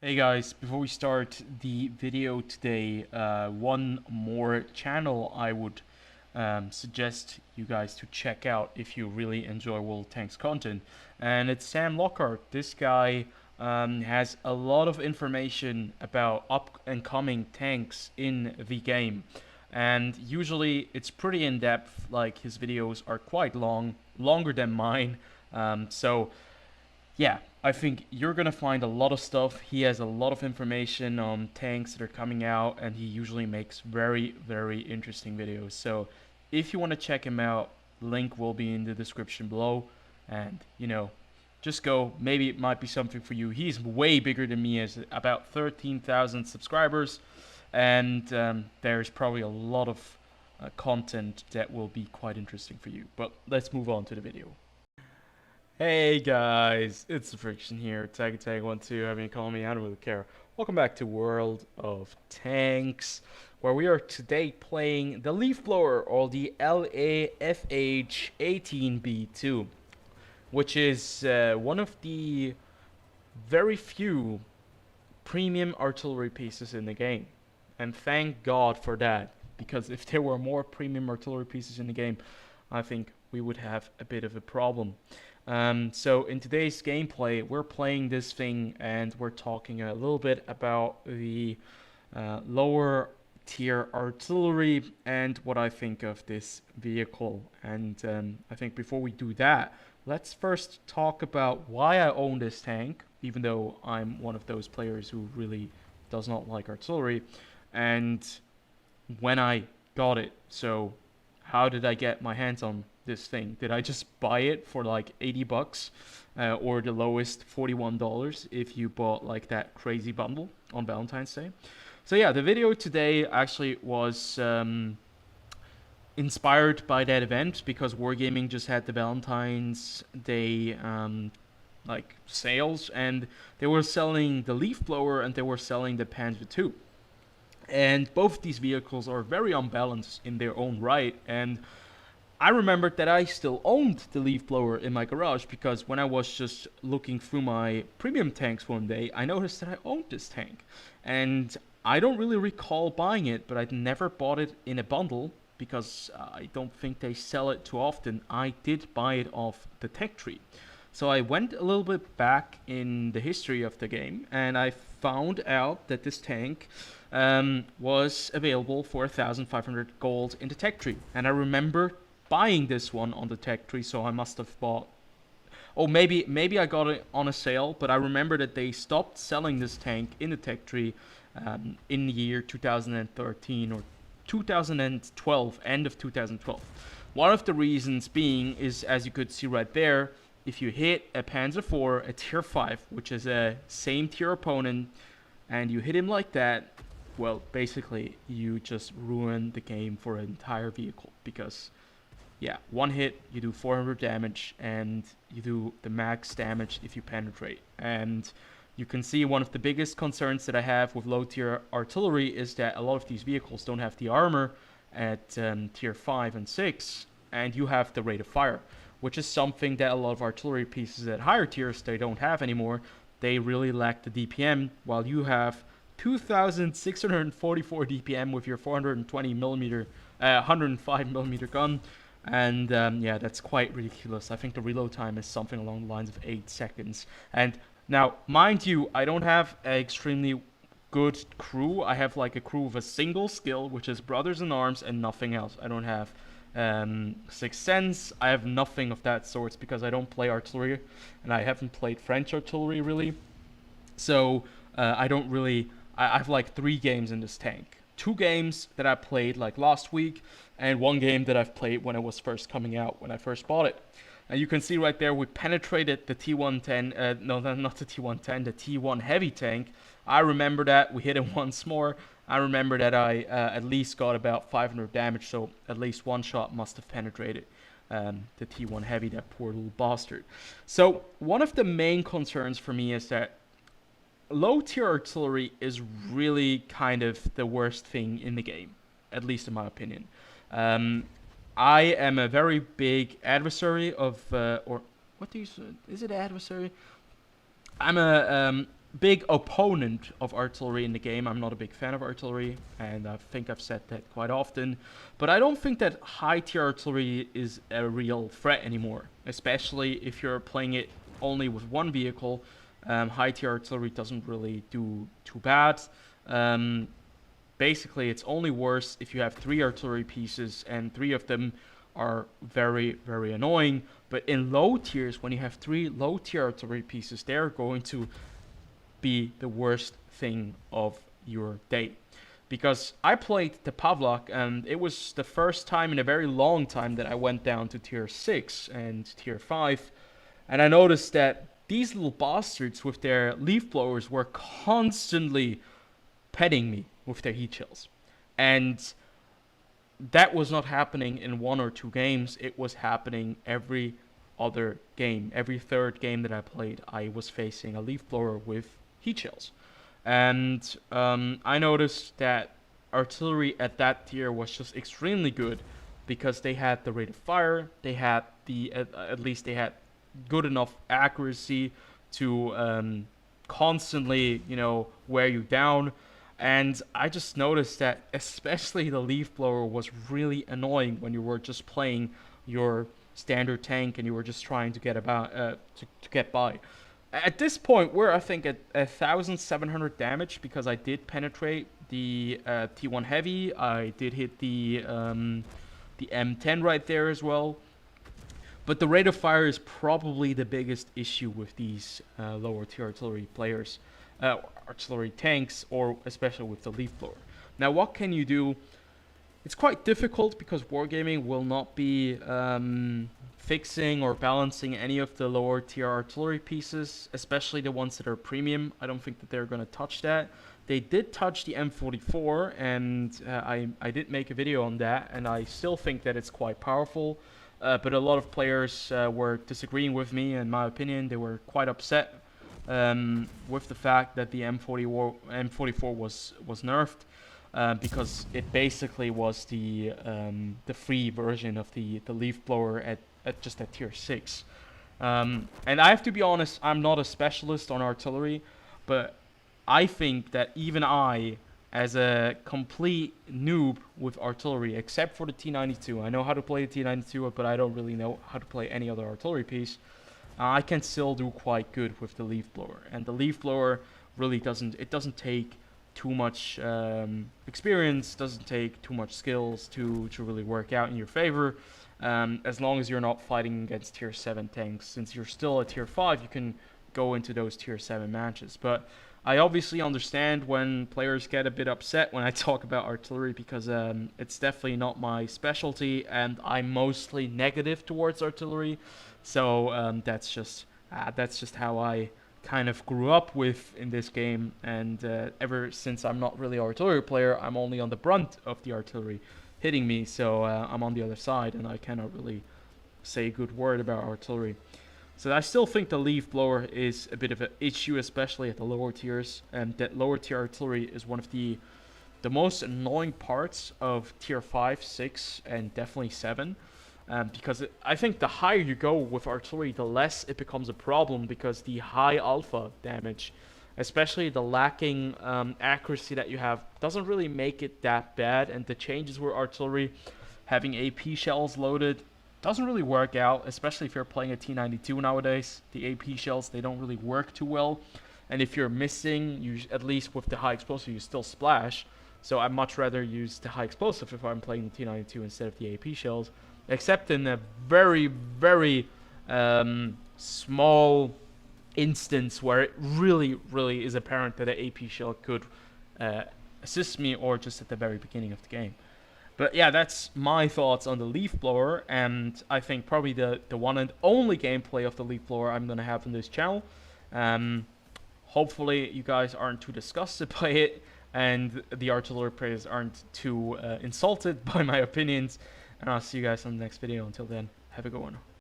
Hey guys, before we start the video today, one more channel I would suggest you guys to check out if you really enjoy World of Tanks content, and it's Sam Lockhart. This guy has a lot of information about up and coming tanks in the game, and usually it's pretty in depth. Like his videos are quite long, longer than mine. So yeah, I think you're gonna find a lot of stuff. He has a lot of information on tanks that are coming out, and he usually makes very interesting videos. So if you want to check him out, link will be in the description below, and just go. Maybe it might be something for you. He's way bigger than me, as about 13,000 subscribers, and there's probably a lot of content that will be quite interesting for you. But let's move on to the video. Hey guys, it's TheFrXion here, Tag12, having you call me, I don't really care. Welcome back to World of Tanks, where we are today playing the leaf blower, or the leFH18B2, which is one of the very few premium artillery pieces in the game. And thank God for that, because if there were more premium artillery pieces in the game, I think we would have a bit of a problem. So in today's gameplay, we're playing this thing and we're talking a little bit about the lower tier artillery and what I think of this vehicle. And I think before we do that, let's first talk about why I own this tank, even though I'm one of those players who really does not like artillery, and when I got it. So how did I get my hands on this thing? Did I just buy it for like 80 bucks or the lowest $41 if you bought like that crazy bundle on Valentine's Day? So yeah, the video today actually was inspired by that event, because Wargaming just had the Valentine's Day like sales, and they were selling the leaf blower and they were selling the Panzer II. And both these vehicles are very unbalanced in their own right, and I remembered that I still owned the leaf blower in my garage, because when I was just looking through my premium tanks one day, I noticed that I owned this tank. And I don't really recall buying it, but I'd never bought it in a bundle, because I don't think they sell it too often. I did buy it off the tech tree. So I went a little bit back in the history of the game, and I found out that this tank was available for 1,500 gold in the tech tree. And I remember buying this one on the tech tree, so I must have bought... Oh, maybe I got it on a sale, but I remember that they stopped selling this tank in the tech tree in the year 2013 or 2012, end of 2012. One of the reasons being is, as you could see right there, if you hit a Panzer IV, a tier 5, which is a same tier opponent, and you hit him like that, well, basically, you just ruin the game for an entire vehicle, because, yeah, one hit, you do 400 damage, and you do the max damage if you penetrate. And you can see one of the biggest concerns that I have with low-tier artillery is that a lot of these vehicles don't have the armor at tier 5 and 6, and you have the rate of fire, which is something that a lot of artillery pieces at higher tiers, they don't have anymore. They really lack the DPM, while you have 2,644 DPM with your 420 millimeter, 105 millimeter gun. And yeah, that's quite ridiculous. I think the reload time is something along the lines of 8 seconds. And now, mind you, I don't have an extremely good crew. I have like a crew with a single skill, which is Brothers in Arms, and nothing else. I don't have Sixth Sense. I have nothing of that sort, because I don't play artillery, and I haven't played French artillery really. So I don't really... I have like 3 games in this tank. 2 games that I played like last week, and 1 game that I've played when it was first coming out, when I first bought it. And you can see right there, we penetrated the T110, no, not the T110, the T1 heavy tank. I remember that, we hit it once more. I remember that I at least got about 500 damage, so at least 1 shot must have penetrated the T1 heavy, that poor little bastard. So one of the main concerns for me is that low tier artillery is really kind of the worst thing in the game, at least in my opinion. I am a very big adversary of, or what do you say? Is it adversary? I'm a big opponent of artillery in the game. I'm not a big fan of artillery, and I think I've said that quite often. But I don't think that high tier artillery is a real threat anymore, especially if you're playing it only with one vehicle. High tier artillery doesn't really do too bad. Basically, it's only worse if you have 3 artillery pieces and 3 of them are very, very annoying. But in low tiers, when you have 3 low tier artillery pieces, they're going to be the worst thing of your day. Because I played the Pavlok, and it was the first time in a very long time that I went down to tier 6 and tier 5, and I noticed that these little bastards with their leaf blowers were constantly petting me with their heat shells. And that was not happening in 1 or 2 games, it was happening every other game. Every third game that I played, I was facing a leaf blower with heat shells. And I noticed that artillery at that tier was just extremely good because they had the rate of fire, they had at least they had good enough accuracy to constantly, wear you down. And I just noticed that especially the leaf blower was really annoying when you were just playing your standard tank and you were just trying to get about to get by. At this point, we're I think at 1,700 damage because I did penetrate the T1 heavy. I did hit the M10 right there as well. But the rate of fire is probably the biggest issue with these lower tier artillery players, artillery tanks, or especially with the leaf blower. Now, what can you do? It's quite difficult because Wargaming will not be fixing or balancing any of the lower tier artillery pieces, especially the ones that are premium. I don't think that they're going to touch that. They did touch the M44, and I did make a video on that, and I still think that it's quite powerful. But a lot of players were disagreeing with me, in my opinion. They were quite upset with the fact that the M44 was nerfed. Because it basically was the free version of the leaf blower at just at tier 6. And I have to be honest, I'm not a specialist on artillery, but I think that even I, as a complete noob with artillery, except for the T92, I know how to play the T92, but I don't really know how to play any other artillery piece, I can still do quite good with the leaf blower. And the leaf blower really doesn't take too much experience, doesn't take too much skills to really work out in your favor, as long as you're not fighting against tier 7 tanks. Since you're still at tier 5, you can go into those tier 7 matches. But I obviously understand when players get a bit upset when I talk about artillery, because it's definitely not my specialty, and I'm mostly negative towards artillery. So that's just how I kind of grew up with in this game, and ever since I'm not really an artillery player, I'm only on the brunt of the artillery hitting me, so I'm on the other side and I cannot really say a good word about artillery. So I still think the leaf blower is a bit of an issue, especially at the lower tiers, and that lower tier artillery is one of the most annoying parts of tier 5, 6, and definitely 7. Because I think the higher you go with artillery, the less it becomes a problem, because the high alpha damage, especially the lacking accuracy that you have, doesn't really make it that bad. And the changes with artillery, having AP shells loaded, doesn't really work out, especially if you're playing a T92 nowadays. The AP shells, they don't really work too well. And if you're missing, at least with the high explosive, you still splash. So I'd much rather use the high explosive if I'm playing the T92 instead of the AP shells. Except in a very, very small instance where it really, really is apparent that an AP shell could assist me, or just at the very beginning of the game. But yeah, that's my thoughts on the leaf blower, and I think probably the one and only gameplay of the leaf blower I'm going to have on this channel. Hopefully you guys aren't too disgusted by it, and the artillery players aren't too insulted by my opinions. And I'll see you guys on the next video. Until then, have a good one.